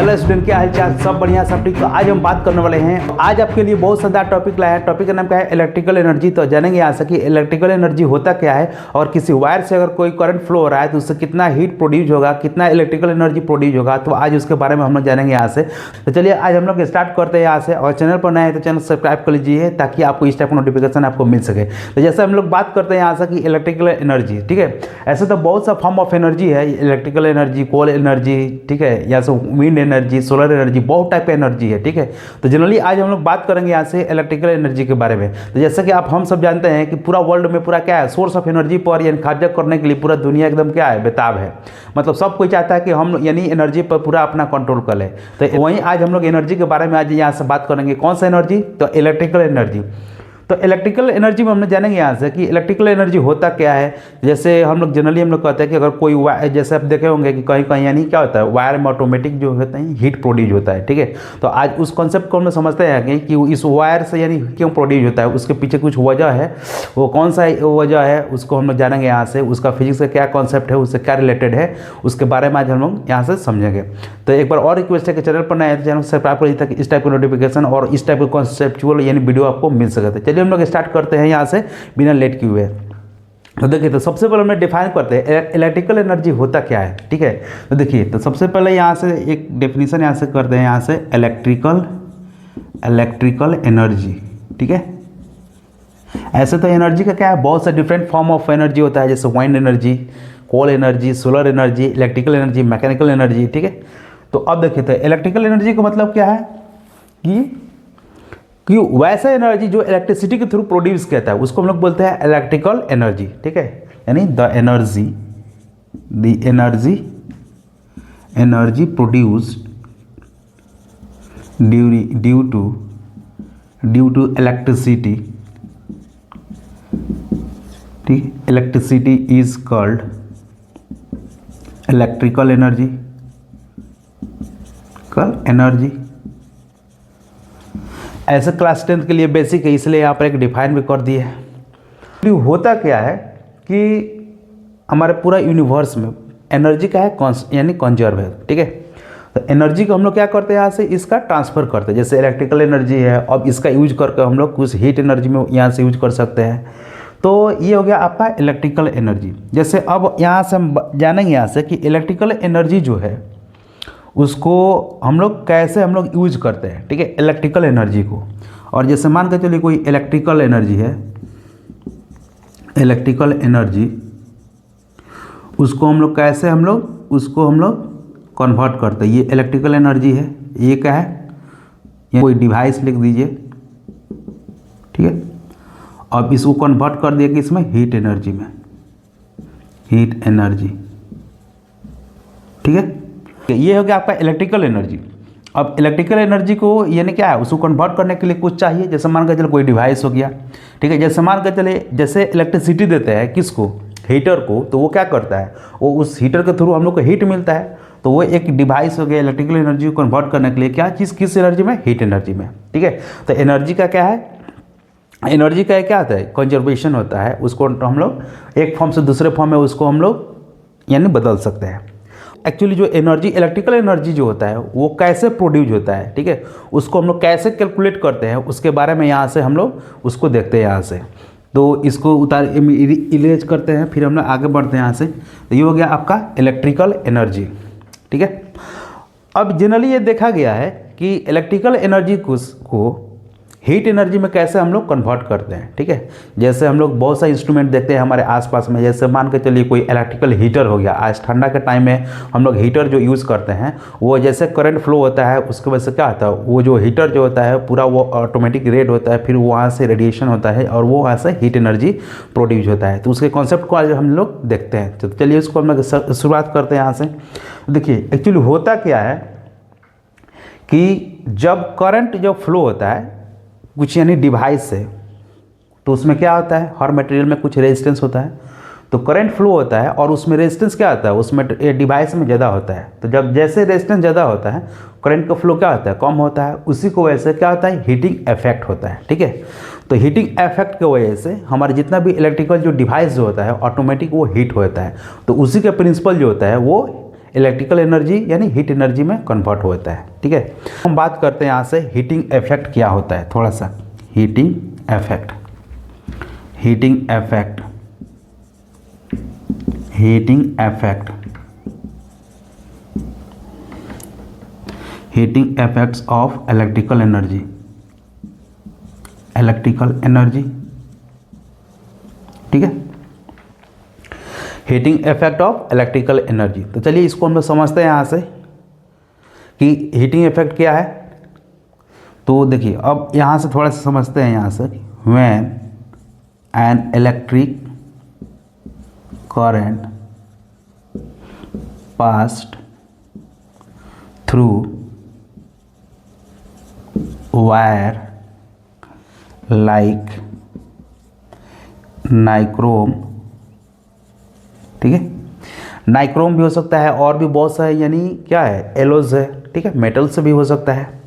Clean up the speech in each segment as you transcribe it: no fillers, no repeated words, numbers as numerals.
Hello student, क्या हालचाल? सब बढ़िया, सब ठीक। तो आज हम बात करने वाले हैं, आज आपके लिए बहुत शानदार टॉपिक लाया है। टॉपिक का नाम क्या है? Electrical energy. तो जानेंगे यहाँ से कि इलेक्ट्रिकल एनर्जी होता क्या है और किसी वायर से अगर कोई करंट फ्लो हो रहा है तो उससे कितना हीट प्रोड्यूस होगा, कितना इलेक्ट्रिकल एनर्जी प्रोड्यूस होगा। तो आज उसके बारे में हम लोग जानेंगे यहाँ से। तो चलिए आज हम लोग स्टार्ट करते हैं यहाँ से। और चैनल पर नए हैं तो चैनल सब्सक्राइब कर लीजिए ताकि आपको इस टाइप का नोटिफिकेशन आपको मिल सके। तो जैसे हम लोग बात करते हैं यहाँ से कि इलेक्ट्रिकल एनर्जी, ठीक है। ऐसे तो बहुत सा फॉर्म ऑफ एनर्जी है, इलेक्ट्रिकल एनर्जी, कोल एनर्जी, ठीक है, या सो विंड एनर्जी, सोलर एनर्जी, बहुत टाइप का एनर्जी है, ठीक है। तो जनरली आज हम लोग बात करेंगे यहाँ से इलेक्ट्रिकल एनर्जी के बारे में। तो जैसे कि हम सब जानते हैं कि पूरा वर्ल्ड में पूरा क्या है, सोर्स ऑफ एनर्जी पर यानी कब्जा करने के लिए पूरा दुनिया एकदम क्या है, बेताब है। मतलब सब कोई चाहता है कि हम यानी एनर्जी पर पूरा अपना कंट्रोल कर ले। तो वहीं आज हम लोग एनर्जी के बारे में आज यहाँ से बात करेंगे। कौन सा एनर्जी? तो इलेक्ट्रिकल एनर्जी। तो इलेक्ट्रिकल एनर्जी में हमने जानेंगे यहाँ से कि इलेक्ट्रिकल एनर्जी होता क्या है। जैसे हम लोग जनरली हम लोग कहते हैं कि अगर कोई वायर, जैसे आप देखे होंगे कि कहीं कहीं यानी क्या होता है, वायर में ऑटोमेटिक जो होता है हीट प्रोड्यूस होता है, ठीक है। तो आज उस कॉन्सेप्ट को हम लोग समझते हैं कि इस वायर से यानी क्यों प्रोड्यूस होता है, उसके पीछे कुछ वजह है। वो कौन सा वजह है उसको हम लोग जानेंगे यहाँ से। उसका फिजिक्स का क्या कॉन्सेप्ट है, उससे क्या रिलेटेड है, उसके बारे में आज हम लोग यहाँ से समझेंगे। तो एक बार और रिक्वेस्ट है कि चैनल पर नए हैं तो चैनल सब्सक्राइब कर लीजिए ताकि इस टाइप का नोटिफिकेशन और इस टाइप का कॉन्सेप्चुअल यानी वीडियो आपको मिल सके। चलिए हम लोग स्टार्ट करते हैं यहाँ से बिना लेट किए हुए। तो देखिए, तो सबसे पहले हम डिफाइन करते हैं इलेक्ट्रिकल एनर्जी होता क्या है, ठीक है। तो देखिए, तो सबसे पहले यहाँ से एक डेफिनेशन यहाँ से करते हैं यहाँ से इलेक्ट्रिकल एनर्जी, ठीक है। ऐसे तो एनर्जी का क्या है, बहुत सा डिफरेंट फॉर्म ऑफ एनर्जी होता है, जैसे wind energy, coal energy, solar energy, electrical energy, mechanical energy, ठीक है। तो अब देखिए, तो इलेक्ट्रिकल एनर्जी का मतलब क्या है कि वैसा एनर्जी जो इलेक्ट्रिसिटी के थ्रू प्रोड्यूस करता है उसको हम लोग बोलते हैं इलेक्ट्रिकल एनर्जी, ठीक है। यानी the energy produced due to electricity, ठीक। Electricity is called electrical energy, ऐसे क्लास 10 के लिए बेसिक है, इसलिए यहाँ पर एक डिफाइन भी कर दिए है। होता क्या है कि हमारे पूरा यूनिवर्स में एनर्जी का है यानी कंजर्व है, ठीक है। तो एनर्जी को हम लोग क्या करते हैं, यहाँ से इसका ट्रांसफ़र करते हैं। जैसे इलेक्ट्रिकल एनर्जी है, अब इसका यूज करके हम लोग कुछ हीट एनर्जी में यहाँ से यूज कर सकते हैं। तो ये हो गया आपका इलेक्ट्रिकल एनर्जी। जैसे अब यहाँ से हम जानेंगे यहाँ से कि इलेक्ट्रिकल एनर्जी जो है उसको हम लोग कैसे हम लोग यूज करते हैं, ठीक है, इलेक्ट्रिकल एनर्जी को। और जैसे मान के चलिए कोई इलेक्ट्रिकल एनर्जी है, इलेक्ट्रिकल एनर्जी उसको हम लोग कैसे हम लोग कन्वर्ट करते हैं। ये इलेक्ट्रिकल एनर्जी है, ये क्या है, ये कोई डिवाइस लिख दीजिए, ठीक है। अब इसको कन्वर्ट कर दिया कि इसमें हीट एनर्जी में, हीट एनर्जी, ठीक है। ये हो गया आपका इलेक्ट्रिकल एनर्जी। अब इलेक्ट्रिकल एनर्जी को यानी क्या है, उसको कन्वर्ट करने के लिए कुछ चाहिए। जैसे मान के चलो कोई डिवाइस हो गया, ठीक है। जैसे मान के चले, जैसे इलेक्ट्रिसिटी देते हैं किसको, हीटर को, तो वो क्या करता है, वो उस हीटर के थ्रू हम लोग को हीट मिलता है। तो वो एक डिवाइस हो गया इलेक्ट्रिकल एनर्जी को कन्वर्ट करने के लिए, क्या चीज़, किस एनर्जी में, हीट एनर्जी में, ठीक है। तो एनर्जी का क्या है, एनर्जी का क्या होता है, कंजर्वेशन होता है। उसको हम लोग एक फॉर्म से दूसरे फॉर्म में उसको हम लोग यानी बदल सकते हैं। एक्चुअली जो एनर्जी, इलेक्ट्रिकल एनर्जी जो होता है वो कैसे प्रोड्यूस होता है, ठीक है, उसको हम लोग कैसे कैलकुलेट करते हैं, उसके बारे में यहाँ से हम लोग उसको देखते हैं यहाँ से। तो इसको इरेज करते हैं, फिर हम लोग आगे बढ़ते हैं यहाँ से। तो ये हो गया आपका इलेक्ट्रिकल एनर्जी, ठीक है। अब जनरली ये देखा गया है कि इलेक्ट्रिकल एनर्जी को हीट एनर्जी में कैसे हम लोग कन्वर्ट करते हैं, ठीक है। जैसे हम लोग बहुत सारे इंस्ट्रूमेंट देखते हैं हमारे आसपास में। जैसे मान के चलिए कोई इलेक्ट्रिकल हीटर हो गया, आज ठंडा के टाइम में हम लोग हीटर जो यूज़ करते हैं, वो जैसे करंट फ्लो होता है उसके वजह से क्या होता है, वो जो हीटर जो होता है पूरा वो ऑटोमेटिक रेड होता है, फिर वहाँ से रेडिएशन होता है और वो वहाँ से हीट एनर्जी प्रोड्यूस होता है। तो उसके कॉन्सेप्ट को आज हम लोग देखते हैं। तो चलिए इसको हम लोग शुरुआत करते हैं यहाँ से। देखिए, एक्चुअली होता क्या है कि जब करंट जब फ्लो होता है कुछ यानी डिवाइस से, तो उसमें क्या होता है, हर मटेरियल में कुछ रेजिस्टेंस होता है। तो करंट फ्लो होता है और उसमें रेजिस्टेंस क्या होता है, उसमें डिवाइस में ज़्यादा होता है। तो जब जैसे रेजिस्टेंस ज़्यादा होता है, करंट का फ्लो क्या होता है, कम होता है। उसी को वजह से क्या होता है, हीटिंग इफेक्ट होता है, ठीक है। तो हीटिंग इफेक्ट की वजह से हमारे जितना भी इलेक्ट्रिकल जो डिवाइस जो होता है ऑटोमेटिक वो हीट होता है। तो उसी का प्रिंसिपल जो होता है वो इलेक्ट्रिकल एनर्जी यानी हीट एनर्जी में कन्वर्ट होता है। ठीक है, हम बात करते हैं यहाँ से हीटिंग इफेक्ट क्या होता है, थोड़ा सा heating effect. Heating effect, heating effect, heating effects of electrical energy, electrical energy. ठीक है, heating effect of electrical energy. तो चलिए इसको हम लोग समझते हैं यहाँ से कि हीटिंग इफेक्ट क्या है। तो देखिए अब यहाँ से थोड़ा सा समझते हैं यहाँ से, when an electric current passed through wire like nichrome. ठीक है, नाइक्रोम भी हो सकता है और भी बहुत सारे, यानी क्या है, एलोज है। ठीक है, मेटल से भी हो सकता है।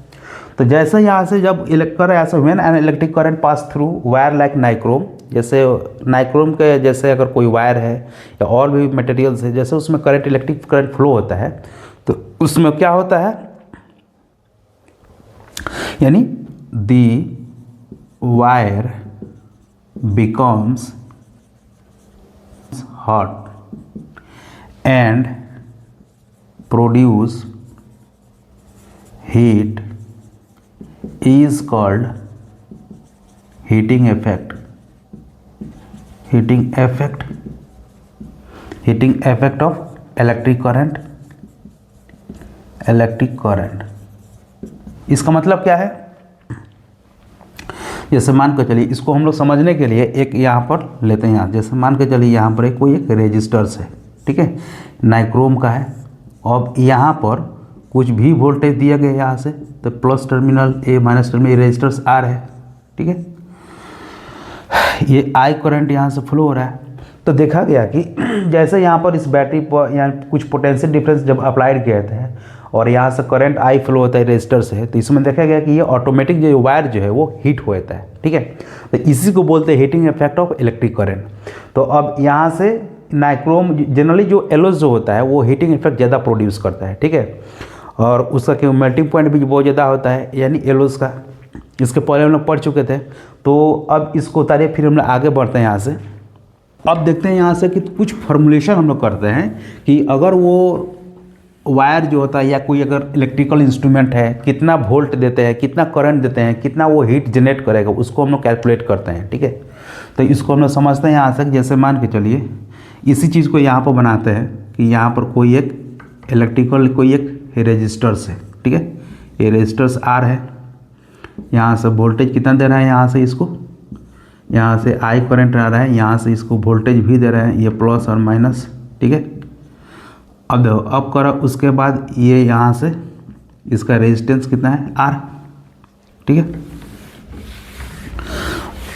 तो जैसे यहाँ से जब ऐसा when an electric current pass through wire like nichrome, जैसे नाइक्रोम के जैसे अगर कोई वायर है या और भी मटेरियल्स है, जैसे उसमें करंट, इलेक्ट्रिक करंट फ्लो होता है, तो उसमें क्या होता है, यानी दी wire becomes hot and produce heat is called heating effect. Heating effect, heating effect of electric current, electric current। इसका मतलब क्या है, जैसे मान के चलिए, इसको हम लोग समझने के लिए एक यहाँ पर लेते हैं। यहाँ जैसे मान के चलिए यहाँ पर कोई एक रेजिस्टर्स है। ठीक है, नाइक्रोम का है। अब यहाँ पर कुछ भी वोल्टेज दिया गया यहाँ से, तो plus terminal a minus terminal resistors R है। ठीक है, ये आई करंट यहाँ से फ्लो हो रहा है। तो देखा गया कि जैसे यहाँ पर इस बैटरी पर यहाँ कुछ पोटेंशियल डिफरेंस जब अप्लाइड किए थे और यहाँ से करंट आई फ्लो होता है रेजिस्टर से, तो इसमें देखा गया कि ये ऑटोमेटिक जो वायर जो है वो हीट हो जाता है। ठीक है, तो इसी को बोलते हैं heating effect of electric current. तो अब यहाँ से नाइक्रोम जनरली जो एलोज जो होता है वो हीटिंग इफेक्ट ज़्यादा प्रोड्यूस करता है। ठीक है, और उसका क्यों मेल्टिंग पॉइंट भी बहुत ज़्यादा होता है, यानी एलोज का। इसके पहले हम लोग पढ़ चुके थे। तो अब इसको उतारिए, फिर हम लोग आगे बढ़ते हैं यहाँ से। अब देखते हैं यहाँ से कि कुछ फॉर्मुलेशन हम लोग करते हैं कि अगर वो वायर जो होता है या कोई अगर इलेक्ट्रिकल इंस्ट्रूमेंट है, कितना वोल्ट देते हैं, कितना करंट देते हैं, कितना वो हीट जनरेट करेगा, उसको हम लोग कैलकुलेट करते हैं। ठीक है, तो इसको हम लोग समझते हैं यहाँ से। जैसे मान के चलिए इसी चीज़ को यहाँ पर बनाते हैं कि यहाँ पर कोई एक इलेक्ट्रिकल कोई एक रेजिस्टर्स है। ठीक है, ये रेजिस्टर्स आर है। यहाँ से वोल्टेज कितना दे रहा है, यहाँ से इसको, यहाँ से आई करंट आ रहा है, यहाँ से इसको वोल्टेज भी दे रहे हैं, ये प्लस और माइनस। ठीक है, अब देखो, अब करो उसके बाद ये यहाँ से इसका रेजिस्टेंस कितना है, आर। ठीक है,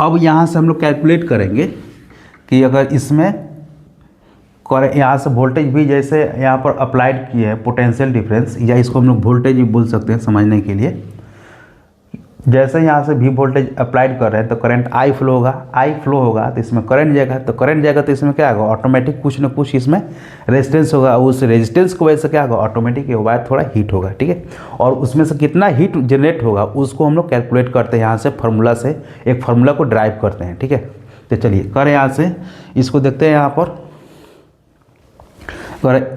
अब यहाँ से हम लोग कैलकुलेट करेंगे कि अगर इसमें यहाँ से वोल्टेज भी जैसे यहाँ पर अप्लाइड किए है पोटेंशियल डिफरेंस, या इसको हम लोग वोल्टेज भी बोल सकते हैं समझने के लिए। जैसे यहाँ से भी वोल्टेज अप्लाइड कर रहे हैं तो करंट आई फ्लो होगा, आई फ्लो होगा तो इसमें करंट जाएगा, तो करंट जाएगा तो इसमें क्या होगा, ऑटोमेटिक कुछ ना कुछ इसमें रेजिस्टेंस होगा। उस रेजिस्टेंस की वजह से क्या होगा, ऑटोमेटिक ये वायर थोड़ा हीट होगा। ठीक है, और उसमें से कितना हीट जनरेट होगा उसको हम लोग कैलकुलेट करते हैं। यहाँ से फार्मूला से एक फार्मूला को ड्राइव करते हैं। ठीक है, तो चलिए करें यहाँ से, इसको देखते हैं यहाँ पर।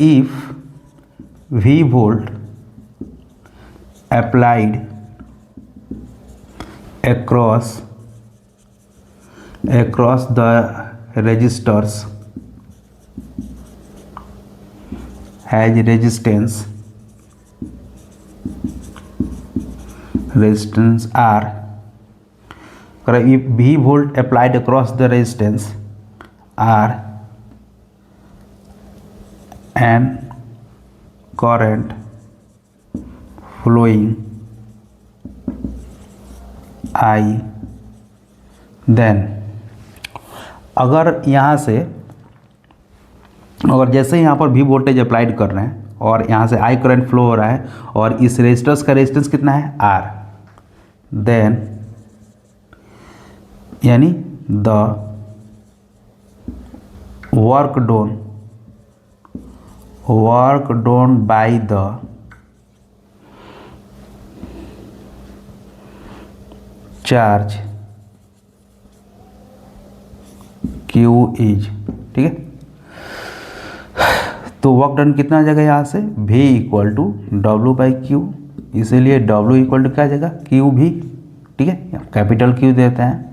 If V volt applied across the resistors has resistance R, if V volt applied across the resistance R and current flowing I, then अगर यहाँ से अगर जैसे यहाँ पर भी वोल्टेज अप्लाइड कर रहे हैं और यहाँ से आई करंट फ्लो हो रहा है और इस रेजिस्टेंस का रेजिस्टेंस कितना है, आर, देन यानी the work done work done by the charge Q is, ठीक है। तो वर्क डन कितना आ जाएगा यहाँ से, V equal to W by Q, इसीलिए W इक्वल टू क्या आ जाएगा, क्यू भी, ठीक है, कैपिटल क्यू देते हैं।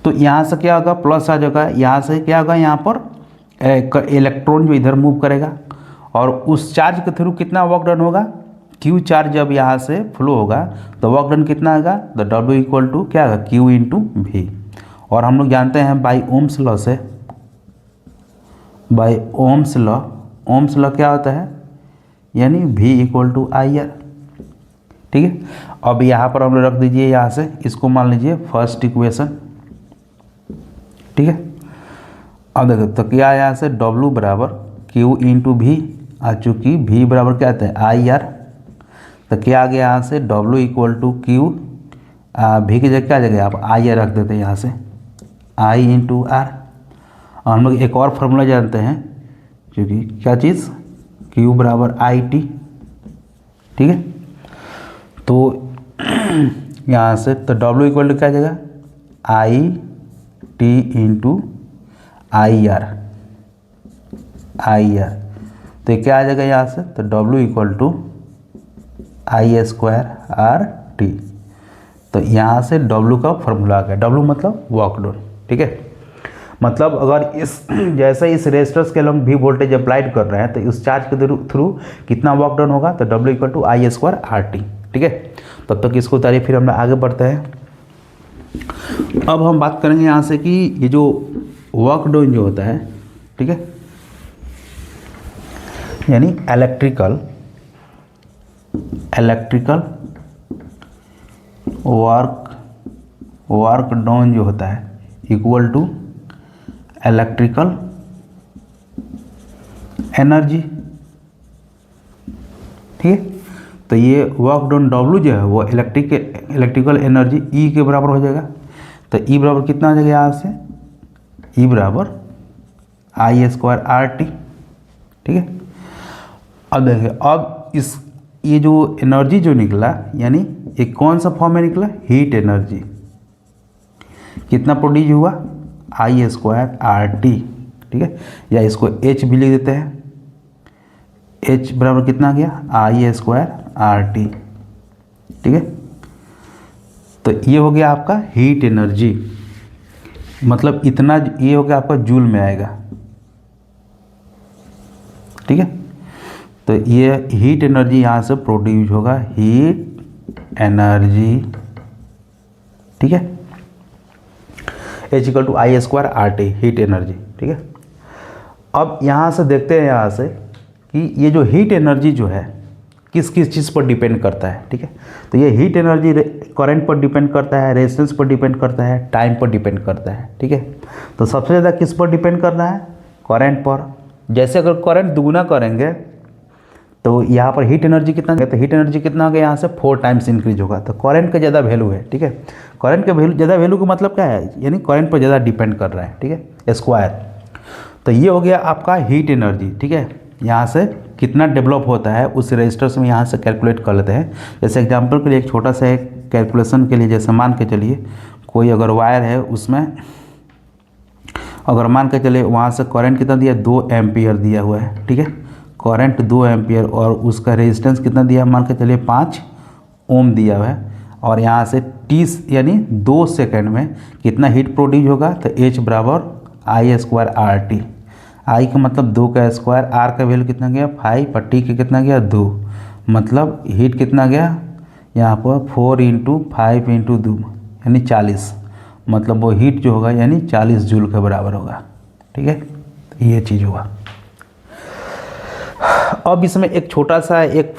तो यहाँ से क्या होगा, प्लस आ जाएगा, यहाँ से क्या होगा, यहाँ पर इलेक्ट्रॉन जो इधर मूव करेगा और उस चार्ज के थ्रू कितना वर्क डन होगा, क्यू चार्ज जब यहाँ से फ्लो होगा तो वर्क डन कितना आएगा, तो W इक्वल टू क्या होगा, क्यू इंटू भी। और हम लोग जानते हैं बाई ओम्स लॉ से, बाई ओम्स लॉ क्या होता है, यानी V equal to I R, ठीक है। अब यहाँ पर हम लोग रख दीजिए, यहाँ से इसको मान लीजिए फर्स्ट इक्वेशन, ठीक है। अब देखो तो क्या है, यहाँ से W बराबर क्यू इंटू भी, आ चूँकि V बराबर क्या आता है, आई आर, तो क्या आ गया यहाँ से W इक्वल टू क्यू, भी की जगह क्या आ जाएगा, आप आई आर रख देते हैं यहाँ से, I इंटू आर। और हम लोग एक और फार्मूला जानते हैं, क्योंकि क्या चीज़, Q बराबर आई टी, ठीक है। तो यहाँ से तो W इक्वल टू क्या आ जाएगा, I T into I R, तो ये क्या आ जाएगा यहाँ से, तो W equal to I square R T. तो यहाँ से W का फॉर्मूला आ गया, W मतलब वर्क डन, ठीक है। मतलब अगर इस जैसे इस रेजिस्टर्स के हम भी वोल्टेज अप्लाइड कर रहे हैं तो इस चार्ज के थ्रू कितना वर्क डन होगा, तो W equal to I square R T, ठीक है। तब तक इसको तारीफ, फिर हम आगे बढ़ते हैं। अब हम बात करेंगे यहाँ से कि ये जो वर्क डन जो होता है, ठीक है, यानी इलेक्ट्रिकल वर्क डन जो होता है इक्वल टू इलेक्ट्रिकल एनर्जी, ठीक है। तो ये वर्क डन W जो है वो इलेक्ट्रिकल एनर्जी E के बराबर हो जाएगा। तो E बराबर कितना आ जाएगा यहाँ से, E बराबर आई स्क्वायर आर टी, ठीक है। अब देखिए, अब इस ये जो एनर्जी जो निकला, यानी एक कौन सा फॉर्म में निकला, हीट एनर्जी, कितना प्रोड्यूस हुआ, आई स्क्वायर आर टी, ठीक है। या इसको H भी लिख देते हैं, H बराबर कितना आ गया, आई स्क्वायर आर टी, ठीक है। तो ये हो गया आपका हीट एनर्जी, मतलब इतना, ये हो गया आपका जूल में आएगा, ठीक है। तो ये हीट एनर्जी यहाँ से प्रोड्यूस होगा, हीट एनर्जी, ठीक है, H equal to I square R T, heat energy, ठीक है। अब यहाँ से देखते हैं यहाँ से कि ये जो हीट एनर्जी जो है किस किस चीज़ पर डिपेंड करता है, ठीक है। तो ये हीट एनर्जी करंट पर डिपेंड करता है, रेजिस्टेंस पर डिपेंड करता है, टाइम पर डिपेंड करता है, ठीक है। तो सबसे ज़्यादा किस पर डिपेंड करना है, करंट पर। जैसे अगर करंट दुगुना करेंगे तो यहाँ पर हीट एनर्जी कितना, तो हीट एनर्जी कितना होगा, यहाँ से 4 टाइम्स इंक्रीज होगा। तो करंट का ज़्यादा वैल्यू है, ठीक है। करंट का वैल्यू ज़्यादा, वैल्यू का मतलब क्या है, यानी करंट पर ज़्यादा डिपेंड कर रहा है, ठीक है, स्क्वायर। तो ये हो गया आपका हीट एनर्जी, ठीक है। यहाँ से कितना डेवलप होता है उस रजिस्टर्स में यहाँ से कैलकुलेट कर लेते हैं। जैसे एग्जांपल के लिए एक छोटा सा एक कैलकुलेशन के लिए, जैसे मान के चलिए कोई अगर वायर है, उसमें अगर मान के चलिए वहाँ से करंट कितना दिया, 2 एम्पियर दिया हुआ है, ठीक है, करंट 2 एम्पियर, और उसका रेजिस्टेंस कितना दिया, मान के चलिए 5 ओम दिया हुआ है। और यहाँ से 30 यानी 2 सेकेंड में कितना हीट प्रोड्यूस होगा, तो H बराबर आई स्क्वायर आर टी, आई का मतलब 2 का स्क्वायर, आर का वैल्यू कितना गया 5, और टी का कितना गया 2, मतलब हीट कितना गया यहाँ पर 4 इंटू 5 इंटू 2 यानी 40, मतलब वो हीट जो होगा यानी 40 जूल के बराबर होगा, ठीक है। ये चीज़ हुआ। अब इसमें एक छोटा सा एक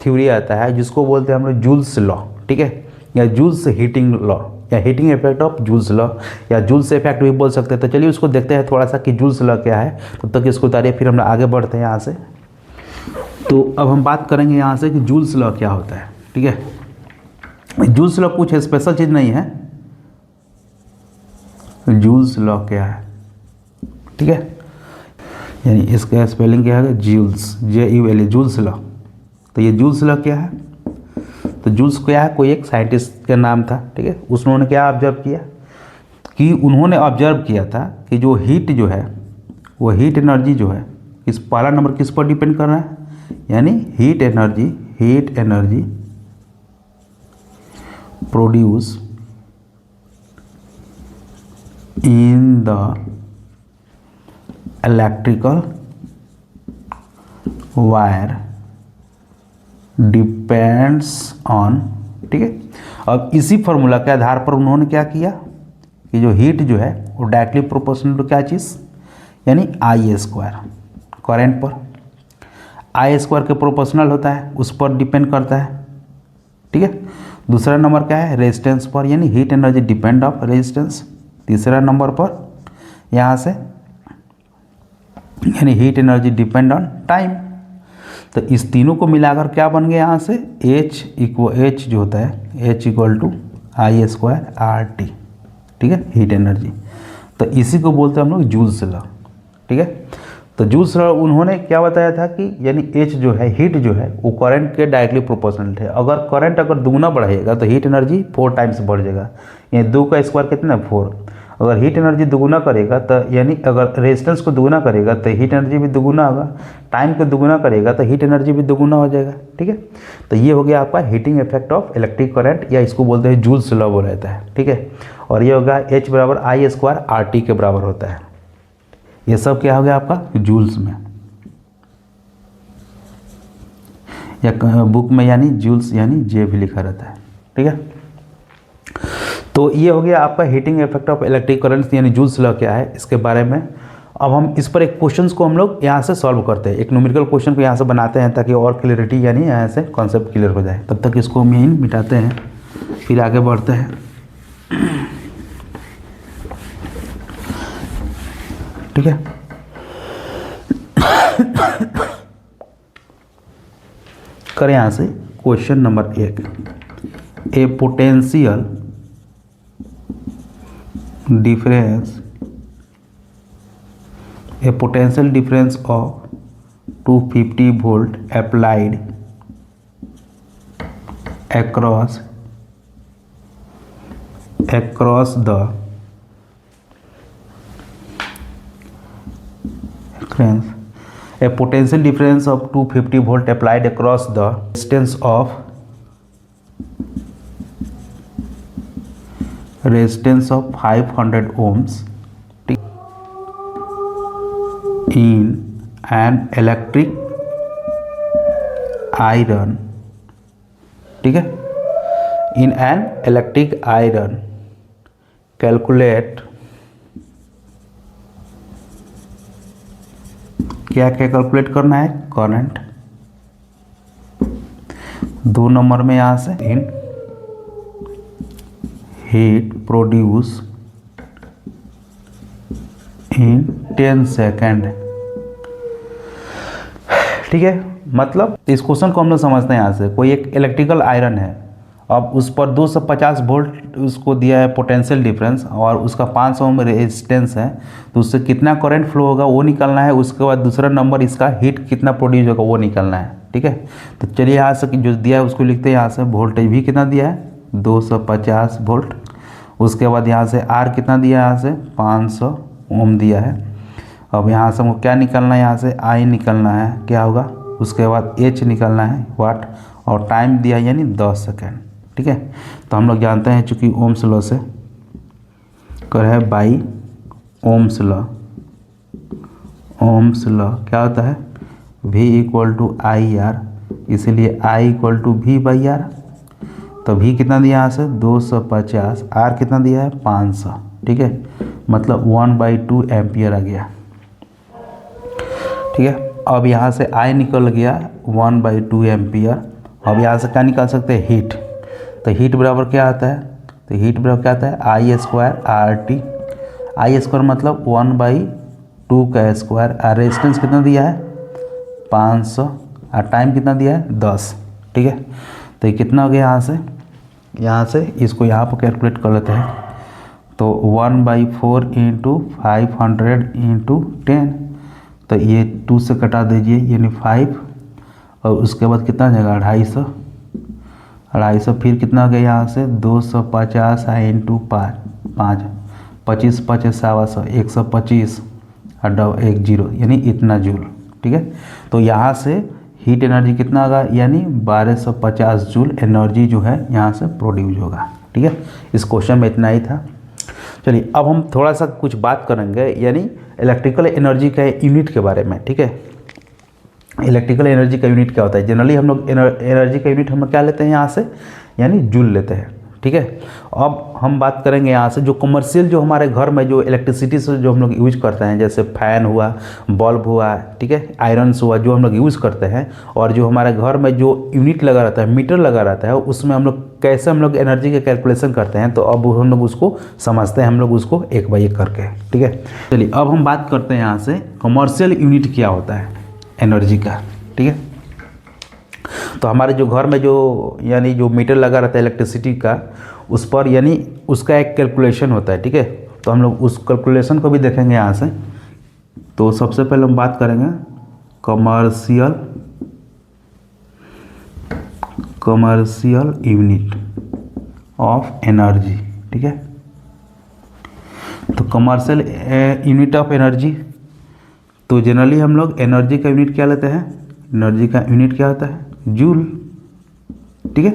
थ्योरी आता है जिसको बोलते हैं हम लोग जूल्स लॉ, ठीक है, या जूल्स हीटिंग लॉ, या heating effect of joules law, या जूल्स इफेक्ट भी बोल सकते हैं। तो चलिए उसको देखते हैं थोड़ा सा कि जूल्स लॉ क्या है, तब तक इसको उतारिए, फिर हम आगे बढ़ते हैं यहाँ से। तो अब हम बात करेंगे यहाँ से कि जूल्स लॉ क्या होता है, ठीक है। जूल्स लॉ कुछ स्पेशल चीज़ नहीं है, जूल्स लॉ क्या है, ठीक है। यानी इसका स्पेलिंग क्या है, जूल्स, JUL, जूल्स लॉ। तो ये जूल्स लॉ क्या है, तो जूल्स क्या है, कोई एक साइंटिस्ट का नाम था, ठीक है। उन्होंने क्या ऑब्जर्व किया कि उन्होंने ऑब्जर्व किया था कि जो हीट जो है, वो हीट एनर्जी जो है, इस पहला नंबर किस पर डिपेंड कर रहा है, यानी heat energy produce in the electrical wire depends on, ठीक है। अब इसी फॉर्मूला के आधार पर उन्होंने क्या किया कि जो हीट जो है वो डायरेक्टली प्रोपोर्शनल टू क्या चीज़, यानी I² करंट पर, I² के प्रोपोर्शनल होता है, उस पर डिपेंड करता है, ठीक है। दूसरा नंबर क्या है, रेजिस्टेंस पर, यानी heat energy depend of resistance. तीसरा नंबर पर यहाँ से यानी heat energy depend on time. तो इस तीनों को मिलाकर क्या बन गया यहाँ से, H जो होता है H = I² RT, ठीक है, हीट एनर्जी। तो इसी को बोलते हैं हम लोग जूल्स लॉ, ठीक है। तो जूल्स लॉ उन्होंने क्या बताया था कि यानी H जो है, हीट जो है, वो करंट के डायरेक्टली प्रोपोर्शनल है। अगर करंट अगर दुगुना बढ़ेगा तो हीट एनर्जी 4 टाइम्स बढ़ जाएगा, यानी 2 का स्क्वायर कितना, 4। अगर हीट एनर्जी दुगुना करेगा तो यानी अगर रेजिस्टेंस को दुगुना करेगा तो हीट एनर्जी भी दुगुना होगा, टाइम को दुगुना करेगा तो हीट एनर्जी भी दुगुना हो जाएगा, ठीक है। तो ये हो गया आपका heating effect of electric current, या इसको बोलते हैं जूल्स लॉ बोला जाता है, ठीक है। और ये होगा H = I² RT के बराबर होता है। ये सब क्या हो गया आपका जूल्स में, या बुक में यानी जूल्स यानी J भी लिखा रहता है, ठीक है। तो ये हो गया आपका heating effect of electric current यानी जूल्स लॉ क्या है इसके बारे में। अब हम इस पर एक क्वेश्चंस को हम लोग यहाँ से सॉल्व करते हैं, एक न्यूमेरिकल क्वेश्चन को यहाँ से बनाते हैं ताकि और क्लियरिटी यानी यहाँ से कॉन्सेप्ट क्लियर हो जाए। तब तक इसको हम यहीं मिटाते हैं, फिर आगे बढ़ते हैं, ठीक है। करें यहाँ से question number 1, A potential difference of 250 volt applied across the a potential difference of 250 volt applied across the resistance of 500 ohms in an electric iron, ठीक है, in an electric iron, calculate क्या कैलकुलेट करना है, current. 2 number में यहाँ से इन heat produce in 10 second, ठीक है। मतलब इस क्वेश्चन को हम लोग समझते हैं यहाँ से, कोई एक इलेक्ट्रिकल आयरन है, अब उस पर 250 वोल्ट उसको दिया है पोटेंशियल डिफरेंस और उसका 500 ओम रेजिस्टेंस है, तो उससे कितना करंट फ्लो होगा वो निकालना है। उसके बाद दूसरा नंबर इसका हीट कितना प्रोड्यूस होगा वो निकालना है, ठीक है। तो चलिए यहाँ से जो दिया है उसको लिखते हैं। यहाँ से वोल्टेज भी कितना दिया है, 250 वोल्ट। उसके बाद यहाँ से आर कितना दिया है, यहाँ से 500 ओम दिया है। अब यहाँ से हमको क्या निकालना है, यहाँ से आई निकालना है, क्या होगा। उसके बाद एच निकालना है, वाट, और टाइम दिया है यानी 10 सेकेंड, ठीक है। तो हम लोग जानते हैं चूँकि ओम्स लॉ से कर है by Ohm's law. Ohms law क्या होता है, V = IR, इसीलिए I = V/R। तो V कितना दिया यहाँ से 250, R कितना दिया है 500, ठीक है, मतलब 1/2 एम्पियर आ गया, ठीक है। अब यहाँ से I निकल गया 1/2 एम्पियर। अब यहाँ से क्या निकाल सकते हैं, हीट। तो हीट बराबर क्या आता है, तो हीट बराबर क्या आता है I² RT। I² मतलब 1/2 का स्क्वायर, और रेजिस्टेंस कितना दिया है 500, और टाइम कितना दिया है 10, ठीक है। तो ये कितना हो गया, यहाँ से इसको यहाँ पर कैलकुलेट कर लेते हैं। तो 1/4 × 500 × 10, तो ये 2 से कटा दीजिए यानी 5, और उसके बाद कितना आ जाएगा 250, फिर कितना आ गया यहाँ से 250 इंटू 5, 25 5 100, 125 और 1 0 यानी इतना जूल। ठीक है, तो यहाँ से हीट एनर्जी कितना होगा यानी 1250 जूल एनर्जी जो है यहाँ से प्रोड्यूस होगा। ठीक है, इस क्वेश्चन में इतना ही था। चलिए अब हम थोड़ा सा कुछ बात करेंगे यानी इलेक्ट्रिकल एनर्जी का यूनिट के बारे में। ठीक है, इलेक्ट्रिकल एनर्जी का यूनिट क्या होता है? जनरली हम लोग एनर्जी का यूनिट हम क्या लेते हैं यहाँ से यानी जूल लेते हैं। ठीक है, अब हम बात करेंगे यहाँ से जो कमर्शियल जो हमारे घर में जो इलेक्ट्रिसिटी से जो हम लोग यूज करते हैं, जैसे फैन हुआ, बल्ब हुआ, ठीक है, आयरन्स हुआ, जो हम लोग यूज़ करते हैं, और जो हमारे घर में जो यूनिट लगा रहता है, मीटर लगा रहता है, उसमें हम लोग कैसे हम लोग एनर्जी का कैलकुलेशन करते हैं, तो अब हम लोग उसको समझते हैं, हम लोग उसको एक बाय एक करके। ठीक है, चलिए अब हम बात करते हैं यहाँ से कमर्शियल यूनिट क्या होता है एनर्जी का। ठीक है, तो हमारे जो घर में जो यानी जो मीटर लगा रहता है इलेक्ट्रिसिटी का, उस पर यानी उसका एक कैलकुलेशन होता है। ठीक है, तो हम लोग उस कैलकुलेशन को भी देखेंगे यहाँ से। तो सबसे पहले हम बात करेंगे कमर्शियल यूनिट ऑफ एनर्जी। ठीक है, तो कमर्शियल यूनिट ऑफ एनर्जी, तो जनरली हम लोग एनर्जी का यूनिट क्या लेते हैं? एनर्जी का यूनिट क्या होता है? जूल। ठीक है,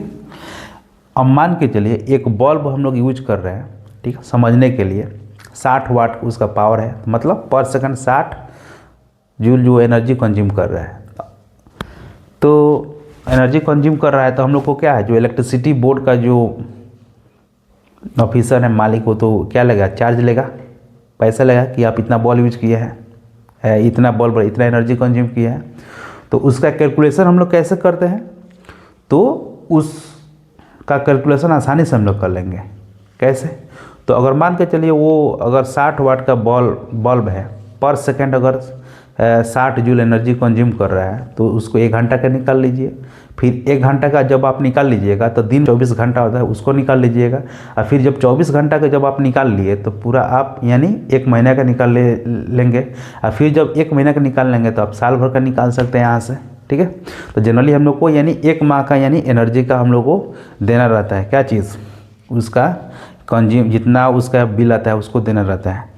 अब मान के चलिए एक बल्ब हम लोग यूज कर रहे हैं, ठीक है, समझने के लिए 60 वाट उसका पावर है, मतलब पर सेकंड 60 जूल जो एनर्जी कंज्यूम कर रहा है। तो एनर्जी कंज्यूम कर रहा है तो हम लोग को क्या है, जो इलेक्ट्रिसिटी बोर्ड का जो ऑफिसर है, मालिक, हो तो क्या लेगा? चार्ज लेगा, पैसा लेगा कि आप इतना बल्ब यूज किए हैं, इतना बल्ब इतना एनर्जी कंज्यूम किया है। तो उसका कैलकुलेशन हम लोग कैसे करते हैं? तो उसका कैलकुलेशन आसानी से हम लोग कर लेंगे। कैसे? तो अगर मान के चलिए वो अगर 60 वाट का बल्ब है, पर सेकंड अगर 60 जूल एनर्जी कंज्यूम कर रहा है, तो उसको 1 घंटा का निकाल लीजिए। फिर 1 घंटा का जब आप निकाल लीजिएगा तो दिन 24 घंटा होता है, उसको निकाल लीजिएगा। और फिर जब 24 घंटा का जब आप निकाल लिए तो पूरा आप यानी 1 महीने का निकाल लेंगे। और फिर जब 1 महीने का निकाल लेंगे तो आप साल भर का निकाल सकते हैं यहाँ से। ठीक है, तो जनरली हम लोग को यानी 1 माह का यानी एनर्जी का हम लोग को देना रहता है। क्या चीज़? उसका कंज्यूम जितना उसका बिल आता है उसको देना रहता है।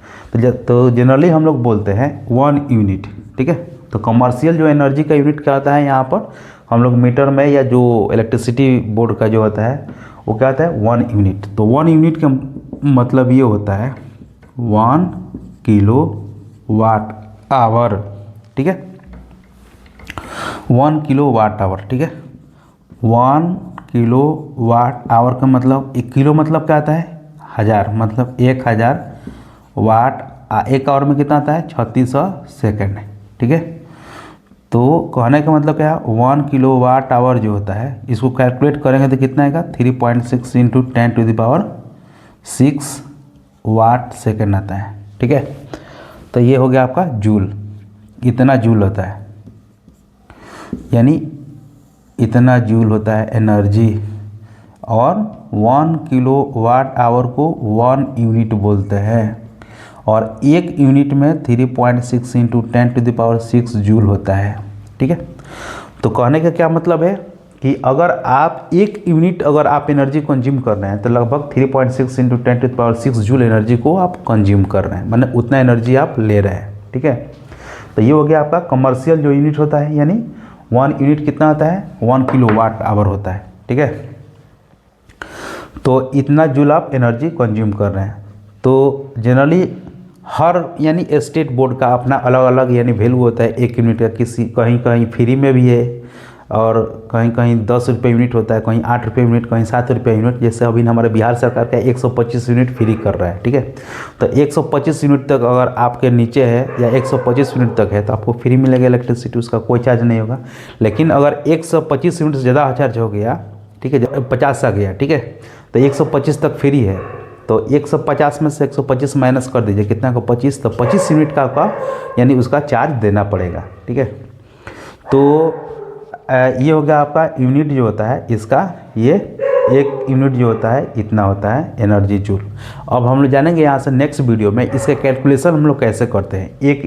तो जनरली हम लोग बोलते हैं 1 यूनिट। ठीक है, तो कमर्शियल जो एनर्जी का यूनिट क्या होता है, यहाँ पर हम लोग मीटर में या जो इलेक्ट्रिसिटी बोर्ड का जो होता है वो क्या होता है? 1 यूनिट। तो 1 यूनिट का मतलब ये होता है 1 किलो वाट आवर। ठीक है, 1 किलो वाट आवर। ठीक है, 1 किलो वाट आवर का मतलब 1 किलो मतलब क्या आता है? 1000, मतलब 1000 वाट। 1 आवर में कितना आता है? 3600 सेकेंड। ठीक है, तो कहने का मतलब क्या है? 1 किलो वाट आवर जो होता है, इसको कैलकुलेट करेंगे तो कितना आएगा? 3.6 इंटू 10⁻6 वाट सेकेंड आता है। ठीक है, तो ये हो गया आपका जूल। इतना जूल होता है, यानी इतना जूल होता है एनर्जी। और 1 किलो वाट आवर को 1 यूनिट बोलते हैं, और 1 यूनिट में 3.6 इंटू 10⁻6 जूल होता है। ठीक है, तो कहने का क्या मतलब है कि अगर आप 1 यूनिट अगर आप एनर्जी कंज्यूम कर रहे हैं तो लगभग 3.6 इंटू 10⁻6 जूल एनर्जी को आप कंज्यूम कर रहे हैं, मतलब उतना एनर्जी आप ले रहे हैं। ठीक है, तो ये हो गया आपका कमर्शियल जो यूनिट होता है, यानी 1 यूनिट कितना होता है? 1 किलो वाट आवर होता है। ठीक है, तो इतना जूल आप एनर्जी कंज्यूम कर रहे हैं। तो जनरली हर यानी स्टेट बोर्ड का अपना अलग अलग यानी वैल्यू होता है 1 यूनिट का। किसी कहीं कहीं फ्री में भी है, और कहीं कहीं 10 रुपये यूनिट होता है, कहीं 8 रुपये यूनिट, कहीं 7 रुपये यूनिट। जैसे अभी हमारे बिहार सरकार का 125 यूनिट फ्री कर रहा है। ठीक है, तो 125 यूनिट तक अगर आपके नीचे है या 125 यूनिट तक है तो आपको फ्री मिलेगा इलेक्ट्रिसिटी, उसका कोई चार्ज नहीं होगा। लेकिन अगर 125 यूनिट से ज़्यादा चार्ज हो गया, ठीक है, 50 आ गया, ठीक है, तो 125 तक फ्री है, तो 150 में से 125 माइनस कर दीजिए, कितना का? 25, तो 25 यूनिट का यानी उसका चार्ज देना पड़ेगा। ठीक है, तो ये हो गया आपका यूनिट जो होता है इसका, ये 1 यूनिट जो होता है इतना होता है एनर्जी जूल। अब हम लोग जानेंगे यहाँ से नेक्स्ट वीडियो में इसके कैलकुलेशन हम लोग कैसे करते हैं। 1